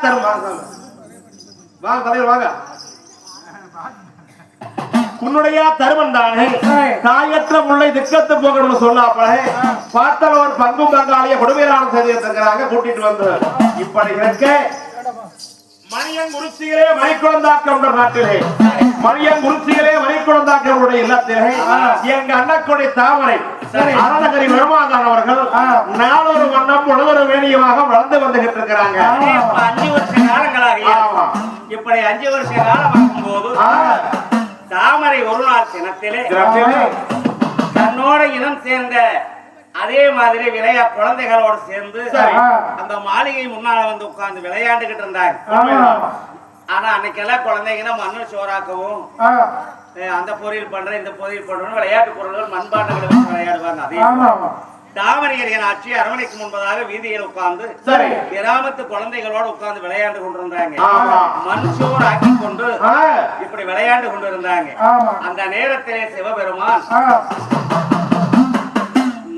தரும் வாங்க தலைவர் வாங்க. உன்னுடைய தருமன் தானே தாயற்ற முல்லை திக்கத்து போகணும்னு சொன்னாப்ப பார்த்தவர் பங்கும் பங்காளிய கொடுமையிலான செய்திருக்கிறாங்க கூட்டிட்டு வந்து இப்படி இருக்க மணியன் குறிச்சிகளே மணிக்குழந்தாக்கம் நாட்டிலே மணியன் குறிச்சிகளே மணிக்குழந்தாக்களுடைய இல்லத்திலே எங்க அண்ணக்குடைய தாமரை அரணகரி பெருமாதான் அவர்கள் நாளொரு வண்ணம் உணவொரு வேணியமாக வளர்ந்து வந்துகிட்டு இருக்கிறாங்க. 5 வருஷ காலங்களாக இப்படி 5 வருஷ காலம் ஆகும்போது தாமரை ஒரு நாள் தினத்திலே தன்னோட இனம் சேர்ந்த அதே மாதிரி விளையா குழந்தைகளோடு சேர்ந்து அந்த மாளிகை முன்னால வந்து உட்கார்ந்து விளையாண்டுகிட்டு இருந்தாங்க. ஆனா அன்னைக்கெல்லாம் குழந்தைங்கன்னா மண்ணு சோறாக்கவும் அந்த பொரியல் பண்ற இந்த பொரியல் பண்றோம் விளையாட்டு பொருள்கள் மண்பாண்டங்களை வச்சு விளையாடுவாங்க. அதே தாமரையர் ஆட்சி அரண்மனைக்கு முன்பதாக வீதியில் உட்கார்ந்து கிராமத்து குழந்தைகளோடு உட்கார்ந்து விளையாண்டு கொண்டிருந்தாங்க. மண் சோறு ஆக்கி கொண்டு இப்படி விளையாண்டு கொண்டிருந்தாங்க. அந்த நேரத்திலே சிவபெருமான்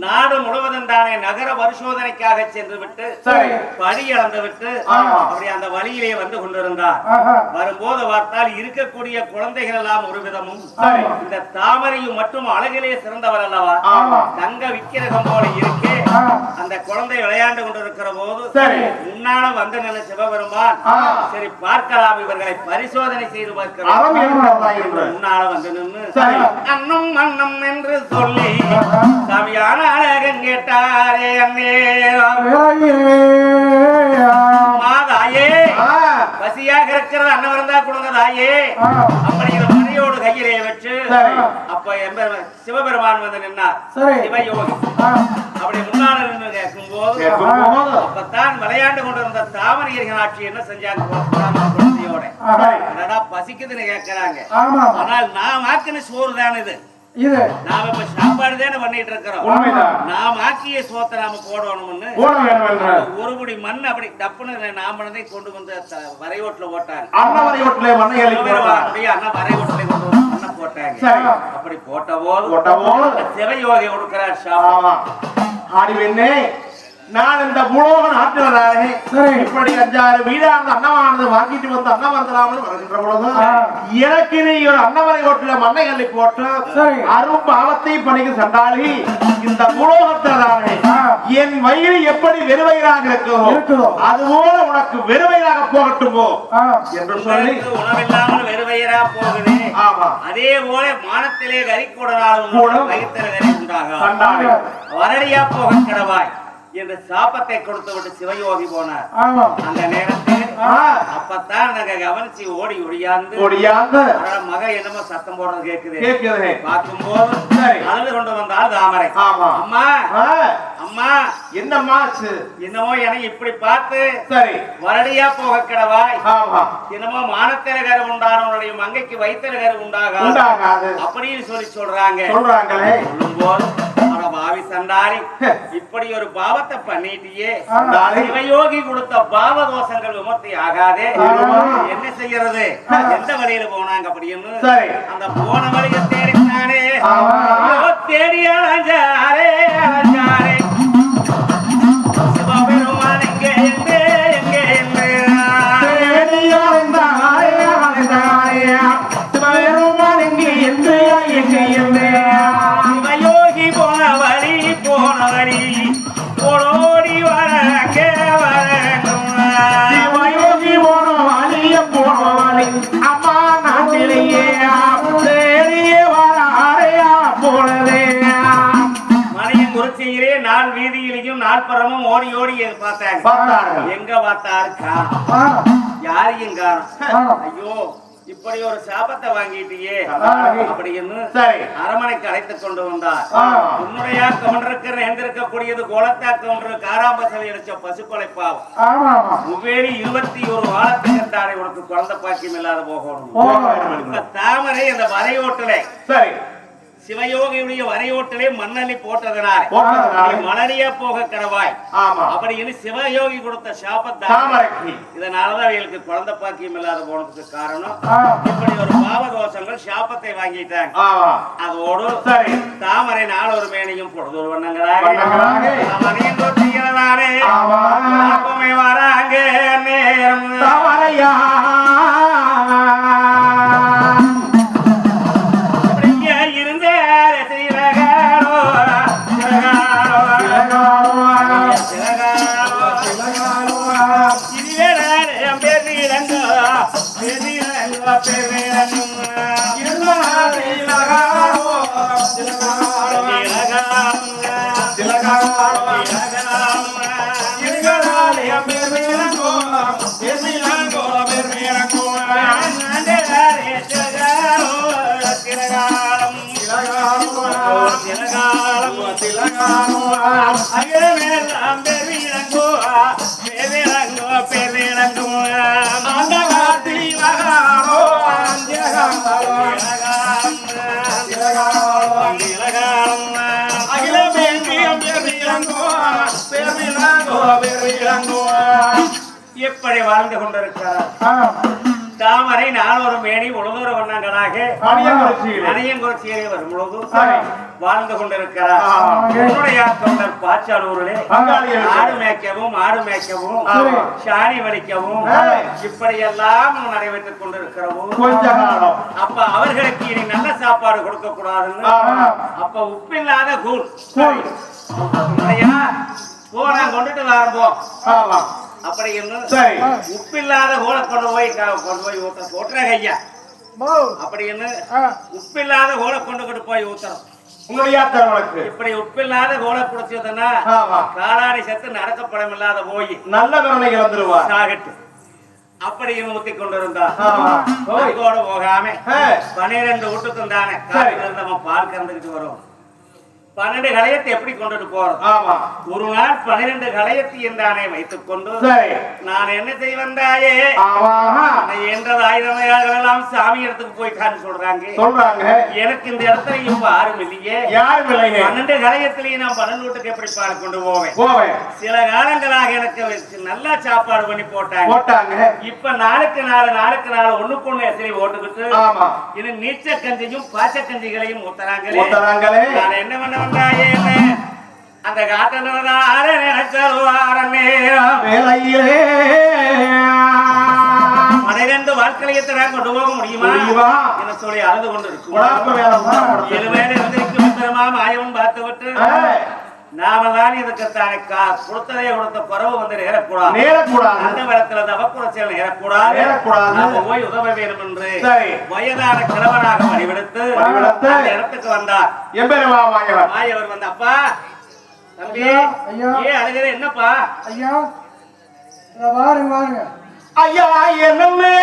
நாடு முழுவதும் தானே நகர பரிசோதனைக்காக சென்று விட்டு படி இழந்து விட்டு அப்படி அந்த வழியிலே வந்து கொண்டிருந்தார். வரும்போது பார்த்தால் இருக்கக்கூடிய குழந்தைகள் எல்லாம் ஒரு விதமும் இந்த தாமரையும் மட்டும் அழகிலே சிறந்தவர் அல்லவா தங்க விக்கிரகம் போல இருக்கே. அந்த குழந்தை விளையாண்டு கொண்டிருக்கிற போது முன்னால வந்து நின்று சிவபெருமான் சரி பார்க்கலாம் இவர்களை பரிசோதனை செய்து பார்க்கலாம் முன்னால வந்து நின்று அன்னம் அன்னம் என்று சொல்லி சமையான அழகன் கேட்டாரே தாயே பசியாக இருக்கிறது அண்ணன் இருந்தா கொடுங்க தாயே அப்படிங்கிற மணியோடு கையிலே வச்சு அப்ப சிவபெருமான் வந்து நின்னார். சிவயோகி அப்படி முன்னாள் நின்று கேட்கும் போது அப்பத்தான் விளையாண்டு கொண்டிருந்த தாமரையர்கள் ஆட்சி என்ன செஞ்சாங்க குழந்தையோட பசிக்குதுன்னு கேட்கிறாங்க. ஆனால் நான் ஆக்கின சோறு தானே இது நாம இப்ப சாப்பாடு தானே பண்ணிட்டு இருக்கிறோம். நாம் ஆக்கிய சோத்தை நாம போடணும்னு ஒரு முடி மண் அப்படி டப்புன்னு நாமளே கொண்டு வந்து வரைவோட்டுல போட்டாங்க. அண்ணா வரைவோட்டுல கொண்டு வந்து மண்ணை போட்டாங்க. அப்படி போட்ட போது சிவயோகி கொடுக்கிறார் சாபம். ஆடிவெண்ணே நான் இந்த பூலோக நாட்டினதானே இப்படி 5-6 வீடானது அன்னமானது வாங்கிட்டு வந்து அன்னமரத்தலாமல் வருகின்ற பொழுது எனக்கு நீ ஒரு அன்னமரை ஓட்டுல மண்ணை அள்ளி போட்டு அரும் பாவத்தை பணிக்கு சண்டாளி இந்த பூலோகத்தில்தானே என் வயிறு எப்படி வெறுவயிறாக இருக்குதோ அதுபோல உனக்கு வெறுவயிறாக போகட்டுமோ என்று சொல்லி உணவில்லாமல் வெறுவயிறா போகுது. அதே போல மானத்திலே கரிக்கூடனாலும் வயிற்றில் கறி உண்டாக வரடியா போக கிடவாய் என்று சாபத்தை கொடுத்து விட்டு சிவயோகி போனார். அந்த நேரத்தில் அப்பத்தான் நாங்க கவனிச்சு ஓடி ஒடியாந்து மக என்னமோ சத்தம் போடுறது கேக்குது. பார்க்கும்போது அழுது கொண்டு வந்தால் தாமரை. அம்மா அம்மா என்னம்மா என்னமோ எனக்கு இப்படி பார்த்து வரடியா போக கிடவாய் என்னமோ மானத்தில கரு உண்டானவனுடைய மங்கைக்கு வைத்தில கரு உண்டாகாது அப்படின்னு சொல்றாங்க. சொல்லும்போது பாவி சண்டாரி இப்படி ஒரு பாவத்தை பண்ணிட்டியே சிவயோகி கொடுத்த பாவ தோஷங்கள் விமர்த்தி ஆகாதே என்ன செய்யறது எந்த வழியில போனாங்க அப்படின்னு அந்த போன வழியை தேடினானே தேடி அலைஞ்சாரே அலைஞ்சாரே சிவபெருமான் எங்கே எங்கே எங்கே தேடி அலைந்தாரே அலைந்தாரே சிவபெருமான் எங்கே எங்கே எங்கே எங்கே ஓடோடி வரங்க வரயோகி போனவாணி அம்மா நாட்டிலேயே போனதே மணியின் குறிச்சியிலே நாள் வீதியிலையும் நாற்புறமும் ஓடி ஓடி பார்த்தாங்க. எங்க பார்த்தாருக்கா யாரையும் காணோம். ஐயோ இப்படி ஒரு சாபத்தை வாங்கிட்டியே அப்படின்னு அரமனைக்கு அழைத்துக் கொண்டு வந்தார். உன்னுடைய கவுண்டருக்கு எழுந்திருக்கக்கூடியது கோலத்தா கவுண்டர் காராம்பசலை அடிச்ச பசுக்கொலை பாவம் முவேலி 21 வாரத்துக்கு தானே உனக்கு குழந்தை பாக்கியம் இல்லாத போகணும். தாமரை அந்த வரையோட்டில சிவயோகியுடைய வரையோட்டிலே மண்ணள்ளி போட்டதனால மலடியா போக கடவாய். அப்படின்னு சிவயோகி கொடுத்த சாபத்தாமரைக்கு. இதனாலதான் அவங்களுக்கு குழந்தை பாக்கியம் இல்லாத போனதுக்கு காரணம். இப்படி ஒரு பாவ தோஷங்கள் சாபத்தை வாங்கிட்டாங்க. அதோடு தாமரை நாள் ஒரு மேனையும் பொழுது ஒரு வண்ணங்களாக வராங்க நேரம் தாமரையா எப்படி வாழ்ந்து கொண்டிருக்கிறார் தாமரை நாளொரு மேனி உழுதொரு வண்ணங்களாக அணியங்குறிச்சியிலே வரும் பொழுது வாழ்ந்து கொண்டிருக்கிறார். என்னுடைய தொண்டர் பாச்சாலூரிலே ஆடு மேய்க்கவும் சாணி வலிக்கவும் இப்படியெல்லாம் நடைபெற்றுக் கொண்டிருக்கிறவும் கொஞ்ச காலம் அப்ப அவர்களுக்கு இனி நல்ல சாப்பாடு கொடுக்க கூடாதுன்னு அப்ப உப்பில்லாத கூழ் போனா கொண்டுட்டு வரப்போம் அப்படி உப்பில்லாத கோலை கொண்டு போய் ஊத்த ஐயா. அப்படி உப்பில்லாத கோலை கொண்டு போய் ஊத்தணும். இப்படி உப்பில்லாத கோலை குடிச்சதுன்னா காலாடி செத்து நடக்கப்படம் இல்லாத போய் நல்ல கருணை இழந்துருவா சாகட்டு. அப்படி ஊத்தி கொண்டிருந்தா போகாம 12 வீட்டுக்கும் தானே நம்ம பால் கறந்துகிட்டு வரும். 12 கலையத்தை எப்படி கொண்டுட்டு போறோம்? ஒரு நாள் 12 கலையத்தை என்றானே வைத்துக் கொண்டு நான் என்ன செய்வந்தாயே என்றதாயிரம் சாமி இடத்துக்கு போயிட்டான்னு சொல்றாங்க. எனக்கு இந்த இடத்துல இப்ப யாரும் இல்லையே. 12 கலையத்திலேயே நான் 12 வீட்டுக்கு எப்படி பால் கொண்டு போவேன்? சில காலங்களாக எனக்கு நல்லா சாப்பாடு பண்ணி போட்டாங்க. இப்ப நாளுக்கு நாள் ஒண்ணுக்கு ஒண்ணு எசரி ஓட்டுக்கிட்டு இன்னும் நீச்ச கஞ்சியும் பாச்ச கஞ்சிகளையும் ஊத்துறாங்களே. நான் என்ன பண்ண அந்த காட்டனார மனைரெண்டு வாழ்க்கையத்தை கொண்டு போக முடியுமா என சொல்லி அழுது கொண்டு இருக்கும். 7 வேலை இருந்திருக்கு மாயவன் பார்த்து விட்டு நாம தான் இதுக்கு கொடுத்த பறவை வந்து நேரக்கூடாது. அந்த இடத்துல தவக்குறச்சல் நேரக்கூடாது. போய் உதவ வேண்டும் என்று வயதான கிழவனாக வடிவெடுத்து இடத்துக்கு வந்தார். மாயவர் வந்து அப்பா தம்பி ஏன் அழுகிற என்னப்பா? ஐயா வாருங்க ஐயா என்னமே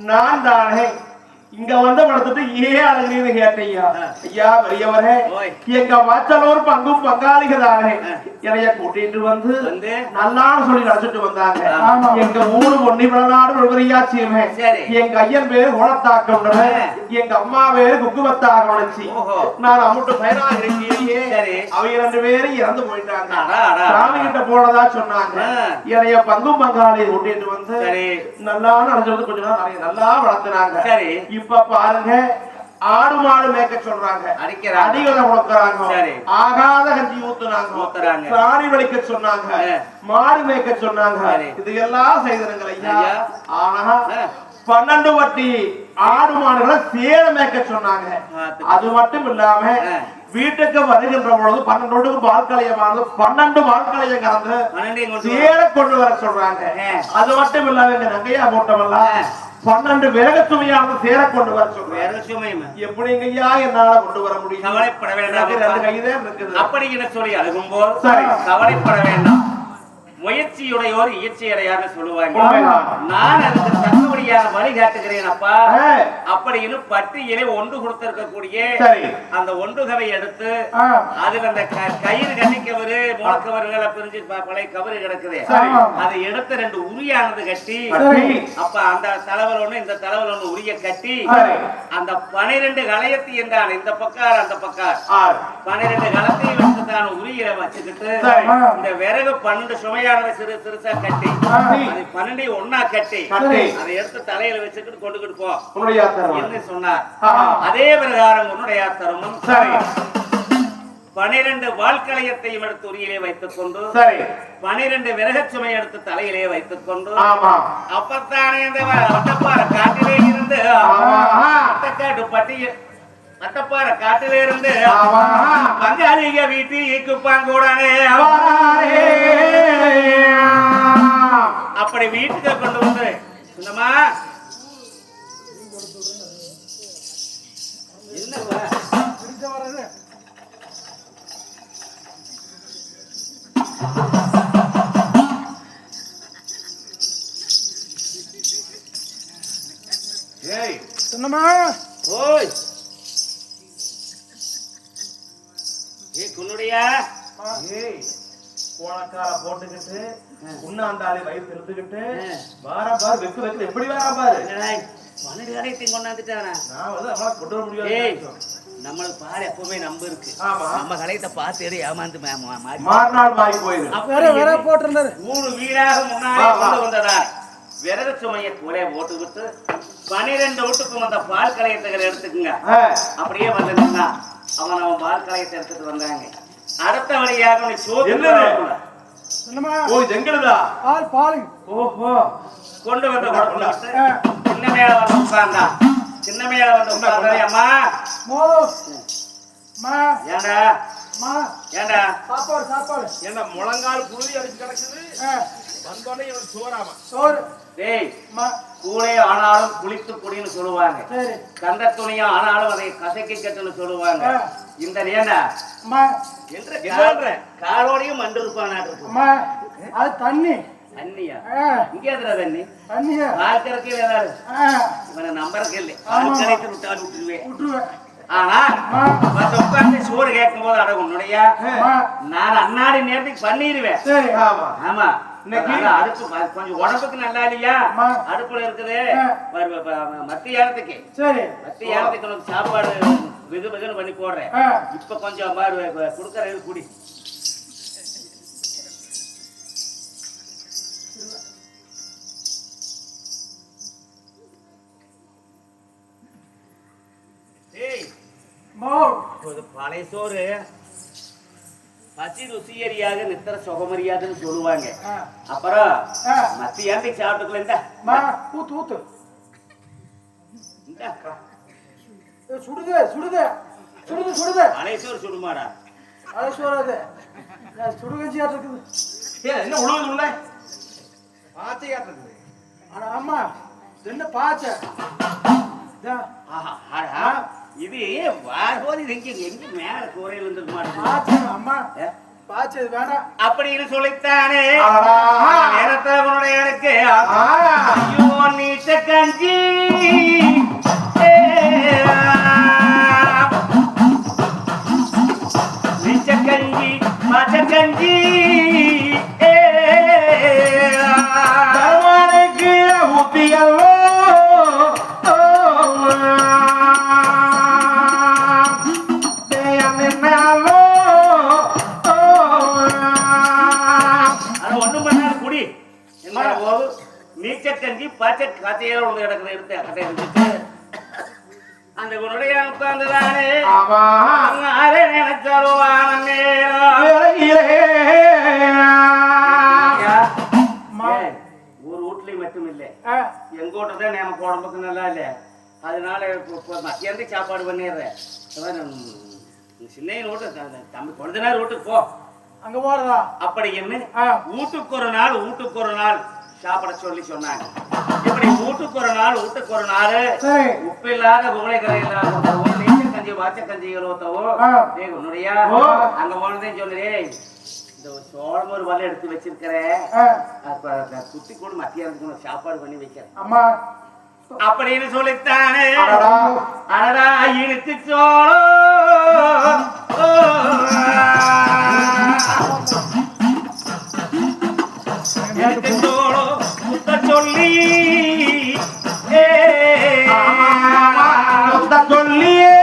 நான் தானே இங்க வந்து படுத்துட்டு ஏன் அழகிறீன்னு கேட்டையா? ஐயா பெரியவரே, எங்க வாச்சலூர் பங்கும் பங்காளிகதானே என்னைய கூட்டிட்டு வந்து நல்லான்னு சொல்லி நடத்திட்டு வந்தாங்க. எங்க ஊரு பொன்னிபுரநாடு விழுவரியாச்சியுமே. எங்க ஐயன் பேரு குளத்தாக்கம், எங்க அம்மா பேரு குக்குவத்தாக உழைச்சி நான் அம்முட்டு பயனாக இருக்கேன். அவங்க 2 பேரும் இறந்து போயிட்டாங்க. சாமி கிட்ட போனதா சொன்னாங்க. என்னைய பங்கும் பங்காளி கூட்டிட்டு வந்து நல்லான்னு நடத்தி வந்து கொஞ்ச நாள் நல்லா வளர்த்துனாங்க. இப்ப பாருங்க, ஆடு மாடு மேய்க்க சொல்றாங்க, அடிகளை கொடுக்கறாங்க, ஆகாத கஞ்சி ஊத்துறாங்க, சாணி வலிக்க சொன்னாங்க, மாடு மேய்க்க சொன்னாங்க. இது எல்லாம் செய்தனுங்கள் ஐயா. ஆனா 12 வட்டி ஆடு மாடுகளை சேர மேய்க்க சொன்னாங்க. அது மட்டும் இல்லாம வீட்டுக்கு வருகின்ற பொழுது 12 பால்களையமானது 12 பால்களைய கலந்து சேர கொண்டு வர சொல்றாங்க. அது மட்டும் இல்லாம எங்க நங்கையா போட்டவல்ல 12 விறகு சுமையானது சேர கொண்டு வர சொல்றாங்க. எப்படிங்கய்யா என்னால கொண்டு வர முடியும்? கவலைப்பட வேண்டாம், 2 கைதான் இருக்குது. அப்படிங்கிற சொல்லி அழுகும்போது சரி கவலைப்பட வேண்டாம். முயற்சியுடையோர் இயற்சி அடையான்னு சொல்லுவாங்க. நான் அதுக்கு தக்கபடியான வழிகாட்டுகிறேன் அப்பா அப்படின்னு பட்டியலை ஒன்று கொடுத்திருக்கக்கூடிய அந்த ஒன்றுகவை எடுத்து அதுல அந்த கயிறு கண்ணிக்கவரு முளக்கவர்களை பிரிஞ்சு பழைய கவரு கிடக்குது. அதை எடுத்து 2 உரியானது கட்டி அப்ப அந்த தலைவர் ஒண்ணு இந்த தலைவர் ஒண்ணு உரிய கட்டி அந்த 12 களையத்தி என்றான் இந்த பக்கார் அந்த பக்கார் 12 கலத்தையும் எடுத்து தான் உரிய வச்சுக்கிட்டு இந்த விறகு 12 சுமையா சிறு சிறுசா கட்டி அதை 12 ஒன்னா கட்டி அதை எடுத்து தலையில வச்சுக்கிட்டு கொண்டுகிட்டு போ என்ன சொன்னார். அதே பிரகாரம் உன்னுடைய தரமும் 12 வால்களையத்தையும் எடுத்து உரியிலே வைத்துக் கொண்டு 12 விறகச்சுமை எடுத்து தலையிலே வைத்துக் கொண்டு அப்பத்தானே இந்த வட்டப்பாற காட்டிலே இருந்து வட்டக்காட்டு பட்டிய வட்டப்பாற காட்டிலே இருந்து பங்காளிக வீட்டுக்கு பாங்கூடானே அப்படி வீட்டுக்கு கொண்டு வந்து சொன்னமா சொன்னமா ஓய் குன்னுடையா கோணக்கார போட்டுக்கிட்டு உண்ணாண்டாலே வயிறு செலுத்துக்கிட்டு வாரம் பாரு வெக்கு வெக்கு எப்படி வாரம் பாரு 12 கடையத்தையும் கொண்டாந்துட்டானா நான் வந்து அவளை கொண்டு வர முடியாது. நம்மளுக்கு பாரு எப்பவுமே நம்ப இருக்கு. நம்ம கடையத்தை பார்த்து எடு ஏமாந்து மாறினாள் மாறி போயிரு போட்டிருந்தாரு 3 வீடாக முன்னாடி கொண்டு வந்ததா விறகு சுமையை கூட போட்டு விட்டு 12 வீட்டுக்கும் வந்த பால் கலையத்துகளை எடுத்துக்குங்க. அப்படியே வந்ததுன்னா அவன் பால் கலையத்தை எடுத்துட்டு வந்தாங்க. அடுத்த வழியாக கொண்டு வந்து சின்ன மேல வந்து உட்கார்ந்தா சின்ன மேல வந்து உட்கார்ந்தா அம்மா ஏண்டா ஏண்டா சாப்பாடு சாப்பாடு என்ன முழங்கால் புழுதி அடிச்சு கிடக்குது வந்தோடனே இவன் சோறாமா சோறு டேய் கூடே ஆனாலும் குளித்து குடின்னு சொல்லுவாங்க. கந்த துணியா ஆனாலும் அதை கசக்கி கட்டுன்னு சொல்லுவாங்க. இந்த நேண்டா காலோடையும் மண்டு இருப்பான். அது தண்ணி தண்ணியா இங்க எதுல தண்ணி தண்ணியா வாழ்க்கை ஏதாவது இவனை நம்பருக்கு இல்லை கரைத்து விட்டாலும் விட்டுருவேன். ஆனா உட்காந்து சோறு கேட்கும் போது அட உன்னுடைய நான் அன்னாடி நேரத்துக்கு பண்ணிடுவேன். ஆமா அடுப்பு கொஞ்சம் உடம்புக்கு நல்லா இல்லையா அடுப்புல இருக்குது மத்தியானத்துக்கு மத்தியானத்துக்கு சாப்பாடு வெகு வெகுன்னு பண்ணி போடுறேன். இப்ப கொஞ்சம் குடுக்கறது குடி பழைய சோறு பசி ருசியறியாக நித்திர சுகமரியாதுன்னு சொல்லுவாங்க. அப்புறம் மத்தியானத்துக்கு சாப்பிட்டுக்கலாம் ஊத்து ஊத்து சுடுது சுடுது சுடுது சுடுது பழைய சோறு சுடுமாடா பழைய சோறு அது சுடுகஞ்சியா இருக்குது. என்ன உழுவுது உள்ள பாச்சையா இருக்குது. ஆனா ஆமா என்ன பாச்சை இது வாரோதி எங்க மேல கோரையில இருந்து மாட்டேன் அம்மா பாச்சு வேணாம் அப்படின்னு சொல்லித்தானே நேரத்தை உன்னுடைய எனக்கு ஐயோ நீச்ச கஞ்சி நீச்ச கஞ்சி மாச்ச கஞ்சி ஊத்தியல்லோ நீச்சக்கஞ்சி பச்சை காத்தையில ஒன்று கிடக்குது எடுத்து அக்கட்டை இருந்துட்டு அந்த உன்னுடைய உட்கார்ந்துதானே நினைச்சாலும் ஒரு வீட்லயும் மட்டும் இல்லை எங்க வீட்டுதான் நமக்கு உடம்புக்கு நல்லா இல்ல அதனால இப்போ மத்தியானத்துக்கு சாப்பாடு பண்ணிடுறேன். சின்ன வீட்டு தம்பி கொஞ்ச நேரம் வீட்டுக்கு போ. அங்க போறதா அப்படி என்ன வீட்டுக்கு ஒரு நாள் சாப்பிட சொல்லி சொன்னாங்க. இப்படி வீட்டுக்கு ஒரு நாள் உப்பு இல்லாத உங்களை கரையில கஞ்சி வாச்ச கஞ்சிகள் ஊத்தவோ உன்னுடைய அங்க போனதையும் சொல்லுறே. இந்த சோளம் ஒரு வலை எடுத்து வச்சிருக்கிறேன், குத்தி கூட மத்தியானத்துக்கு சாப்பாடு பண்ணி வைக்கிறேன் அம்மா அப்படின்னு சொல்லித்தானே. அடடா இழுத்து சோளம் இழுத்து சோளம் முத்த சொல்லி சொல்லியே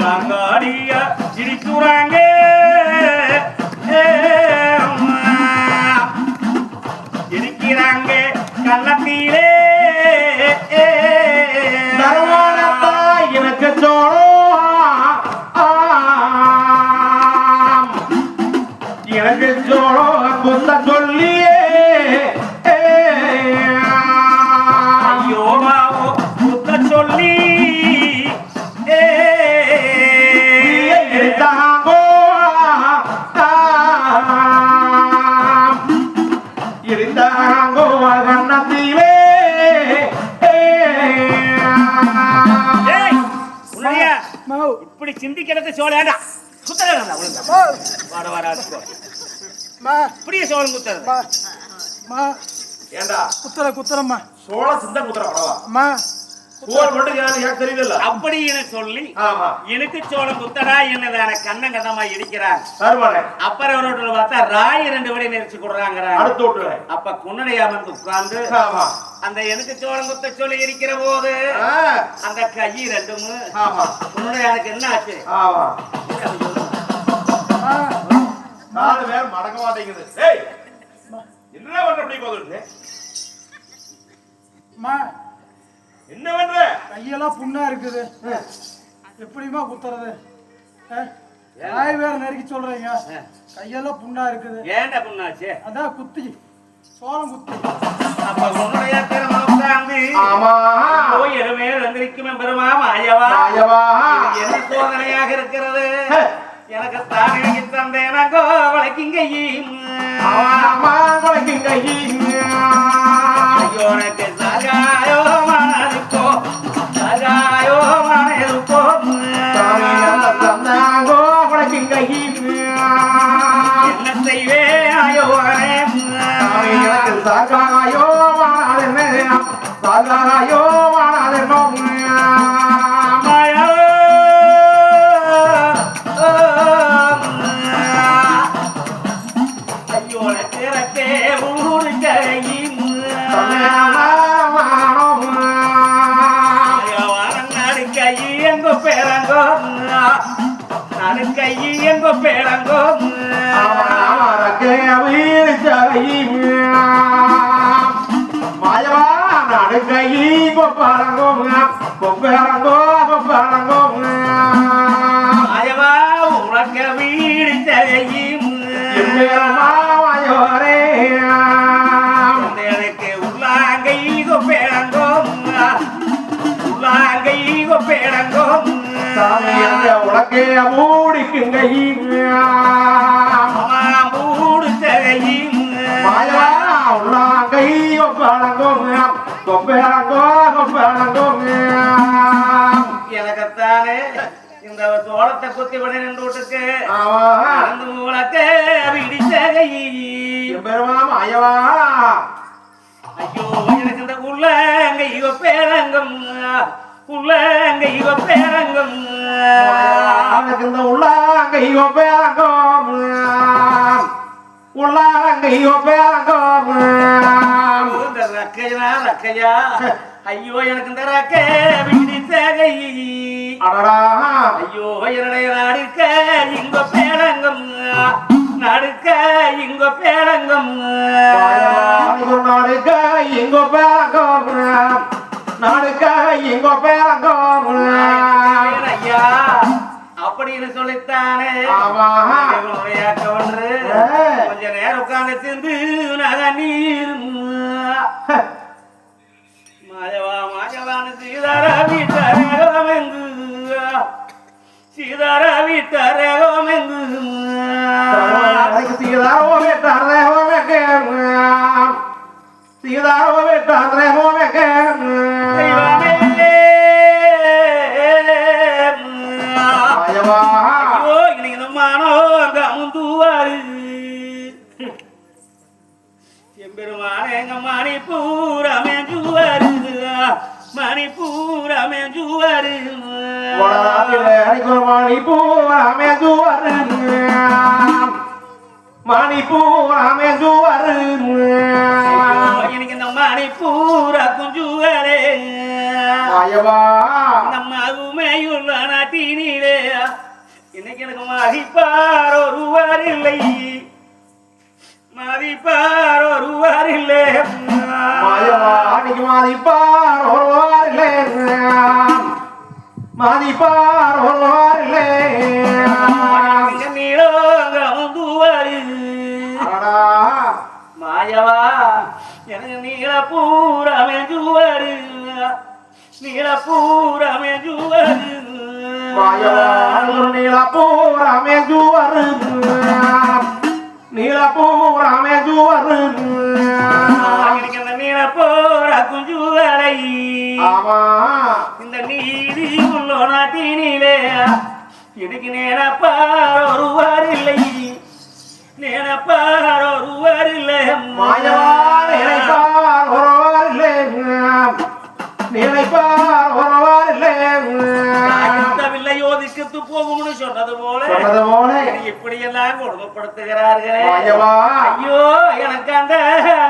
நாங்காடியா சிரிச்சுறாங்க. இருக்கிறாங்க கள்ளத்திலே தருவானத்தா எனக்கு சோளம் எனக்கு சோளம் குத்த சொல்லியே ஐயோ மாவோ குத்த சொல்லி எடுத்தாங்கோ இருந்தாங்கோ கண்ணத்திலே இப்படி சிந்திக்கிறது சோழாடா குத்தரா வர வர இப்படியே சோழம் குத்துறது ஏண்டா குத்துறம்மா சோழ சிந்த குத்துற படவா அம்மா சோழ மட்டும் எனக்கு தெரியல அப்படின்னு சொல்லி எனக்கு சோளம் குத்தடா என்னதான கண்ணங்கதமா இடிக்கிறார். அப்புறம் அவரோட பார்த்தா ராய் 2 விடை நெரிச்சு கொடுறாங்க. அடுத்து விட்டுறேன். அப்ப குன்னடையா வந்து உட்கார்ந்து அந்த எனக்கு சோளம் குத்த சொல்லி இருக்கிற போது அந்த கை 2 குன்னடையானுக்கு என்ன ஆச்சு? நாலு பேர் மடங்க மாட்டேங்குது. என்ன பண்ற அப்படி போகுது? என்ன பண்ற? கையெல்லாம் புண்ணா இருக்குது, எப்படிமா குத்துறது? நாய் வேற நெருக்கி சொல்றீங்க, கையெல்லாம் புண்ணா இருக்குது. ஏன்டா புண்ணாச்சு? அதான் குத்தி சோளம் குத்தி. அப்ப உன்னுடைய திருமணம் ஆமா எருமே வந்திருக்கும் பெருமா மாயவா என்ன சோதனையாக இருக்கிறது? எனக்கு தானே தந்தேனோ வளைக்கிங்கையும் உனக்கு சகாயோ மனதுக்கோ சகாயோ மனதுக்கோ என்ன செய்வேயோ சகாயோ சகாயோ எங்கோ பேரங்கோ மாயவா நடுக்கை கொப்பாரங்கோ கொப்பேரங்கோ கொப்பாரங்கோ மாயவா உனக்கு வீடு தகையும் மாயோரே எனக்கு உள்ளாங்கை கொப்பேரங்கோ உள்ளாங்கை கொப்பேரங்கோ உனக்கே மூடிக்குங்க மூடு தகையும் மாயவா உள்ளாங்கை கொப்பாரங்கோ கொப்பேரங்கோ கொப்பாரங்கோ எனக்குத்தானே இந்த சோளத்தை குத்தி விட நின்று விட்டுக்கு அந்த மூலத்தை விடித்தகை பெருமா மாயவா ஐயோ எனக்கு இந்த உள்ளங்க இவ பேரங்கம் உள்ளங்க இவ பேரங்கம் இந்த உள்ளாங்க இவ பேரங்கம் உள்ளாங்க இவ பேரங்கம் இந்த ரக்கையா ரக்கையா ஐயோ எனக்கு இந்த ரக்க விடித்தகை ஐயோ என்னுடைய நடுக்க இங்க பேரங்கம் நடுக்க இங்க பேரங்கம் நடுக்க இங்க பேரங்கம் நடுக்க இங்க பேரங்கம் ஐயா அப்படின்னு சொல்லித்தானே கவர்னரு கொஞ்ச நேரம் தாங்க சேர்ந்து நீர் மாயவா மாயவான சீதாரா வீட்டரகமெங்கு சீதாரா வீட்டரகமெங்கு சீதாரோ வீட்டரகமெங்கு சீதாரோ வீட்டரகமெங்கு தெய்வமே மாயவா ஐயோ இன்னைக்கு நம்மானோ அங்க அமுந்துவாரு எம்பெருமானே எங்க மணிப்பூரமே ஜுவாரு மணிப்பூரமே ஜுவாரு மணிப்பூரமே ஜுவாரு மணிப்பூரமே ஜுவாரு எனக்கு இந்த மணிப்பூர குஞ்சுவரே மாயவா நம்ம அருமையுள்ள நாட்டினிலே இன்னைக்கு எனக்கு மதிப்பார் ஒருவர் இல்லை மதிப்பார் ஒருவர் இல்லை மாயவா அன்னைக்கு மதிப்பார் ஒருவார் இல்லை மதிப்பார் ஒருவார் இல்லை நீளோங்கமுந்துவாரு மாயவா எனக்கு நீளப்பூரமே ஜுவாரு நீளப்பூரமே ஜுவாரு மாயவா நீலப்பூரமே ஜுவாரு நீலப்பூரமே ஜுவாரு எனக்கு அந்த நீளப்பூர குஞ்சுவரை ஆமா இந்த நீதி உள்ள நாட்டினிலே எனக்கு நேரப்பார் ஒருவர் இல்லை நேரப்பார் ஒருவர் இல்லை மாயவா நினைப்பார் ஒருவர் இல்லை நினைப்பார் ஒருவர் இல்லை இல்லை யோதிக்கத்து போகும்னு சொன்னது போல இப்படி எல்லாம் கொடுமைப்படுத்துகிறார்களே மாயவா ஐயோ எனக்கு அந்த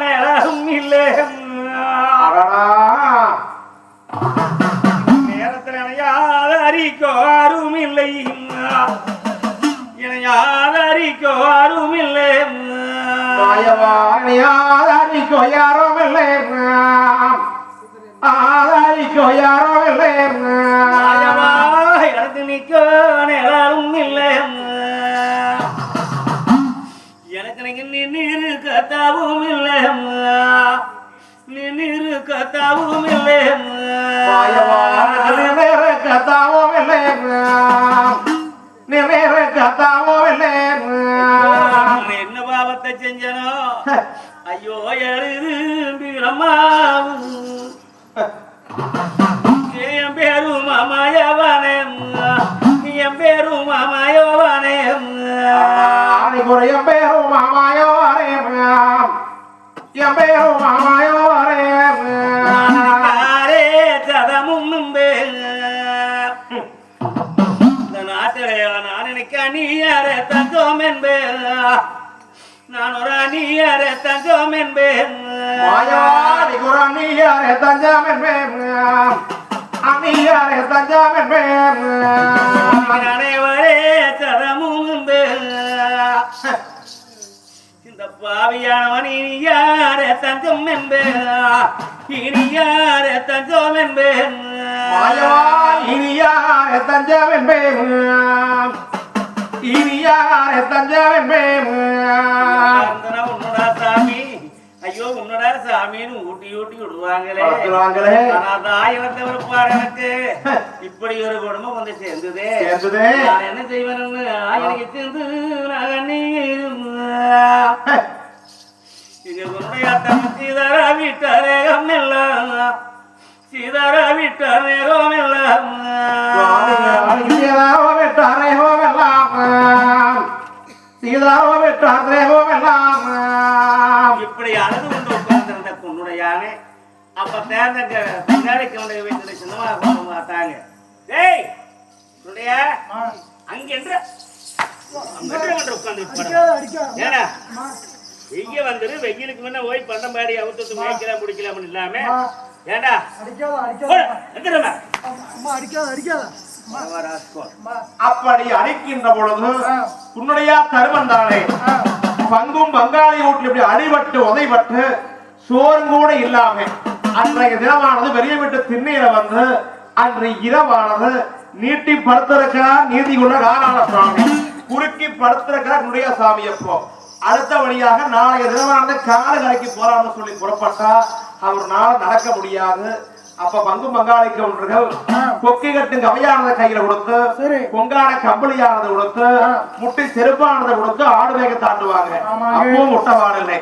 நேரம் இல்லை நேரத்தில் ஆதரிக்கோ யாரும் இல்லை ஆதரிக்கோ யாரும் இல்லை மாயவா ஆதரிக்கோ யாரும் இல்லை ஆதரிக்கோ யாரும் இல்லை மாயவா எனக்கு நிற்க நேரம் இல்லை எனக்கு நீங்க நின்று கத்தாவும் இல்லை நின்று கத்தாவும் இல்லை மாயவா நினைற கத்தாவும் இல்லை நினைற கத்தாவும் இல்லை என்ன பாவத்தை செஞ்சனோ ஐயோ எழுது பிரம்மாவு என் பேரும் மாமாயவானே என் பேரும் மாமாயவானே என் பேரும் மாமாயோ என் பேரும் மாமாயோ அரே சதமும் இந்த நாட்டிலே நான் நினைக்க நீ யாரே தஞ்சம் என்பேன் நான் ஒரு அணியாரே தஞ்சம் என்பேன் மாயவாடி குரணியாரே தஞ்சம் என்பேன் அணியாரே தஞ்சம் என்பேன் அனைவரே சதமும் இந்த பாவியானவன் இனி யாரே தஞ்சம் என்பேன் இனி யாரே தஞ்சம் என்பேன் இனி யாரே தஞ்சம் என்பேன் இனி யாரே தஞ்சம் என்பேன் உன்னோட சாமி ஐயோ உன்னோட சாமின்னு ஊட்டி ஊட்டி விடுவாங்களே ஆயிரத்தை விருப்பார் எனக்கு இப்படி ஒரு குடும்பம் வந்து சேர்ந்ததே நான் என்ன செய்வேன்னு எனக்கு சேர்ந்து சீதாரா வீட்டரேகம் எல்லாம் சீதாரா வீட்டரேகம் எல்லாம் சீதாரோ வெட்டாரேகம் எல்லாம் இப்படி அழுது கொண்டு உட்கார்ந்திருந்த பொண்ணுடையானே அப்ப தேர்ந்த பின்னாடி கவுண்டை வீட்டுல சின்னமா பார்த்தாங்க டேய் உன்னுடைய அங்க என்ற ஏன்னா வெய்ய வந்துரு வெயிலுக்கு முன்ன போய் பண்டம்பாடி அவுத்து மேய்க்கலாம் முடிக்கலாம்னு இல்லாம ஏண்டா அப்படி அடிக்கின்ற பொழுது உன்னுடைய தருமன் தானே பங்கும் பங்காளி வீட்டில் இப்படி அடிபட்டு உதைபட்டு சோறு கூட இல்லாம அன்றைய தினமானது பெரிய வீட்டு திண்ணையில வந்து அன்றைய இரவானது நீட்டி படுத்திருக்கிறார் நீதி கொண்ட நாராயண சுவாமி குறுக்கி படுத்திருக்கிறார் உன்னுடைய சாமி அப்போ அடுத்தபடியாக நாளைய தினமானது கால கலைக்கு போறான்னு சொல்லி புறப்பட்டா அவர் நாள நடக்க முடியாது. அப்ப பங்கு பங்காளிக்கு ஒன்றுகள் கொக்கி கட்டும் கவையானதை கையில கொடுத்து பொங்கான கம்பளியானதை கொடுத்து முட்டி செருப்பானதை கொடுத்து ஆடு வேக தாண்டுவாங்க. அப்பவும் முட்டை வாடலை.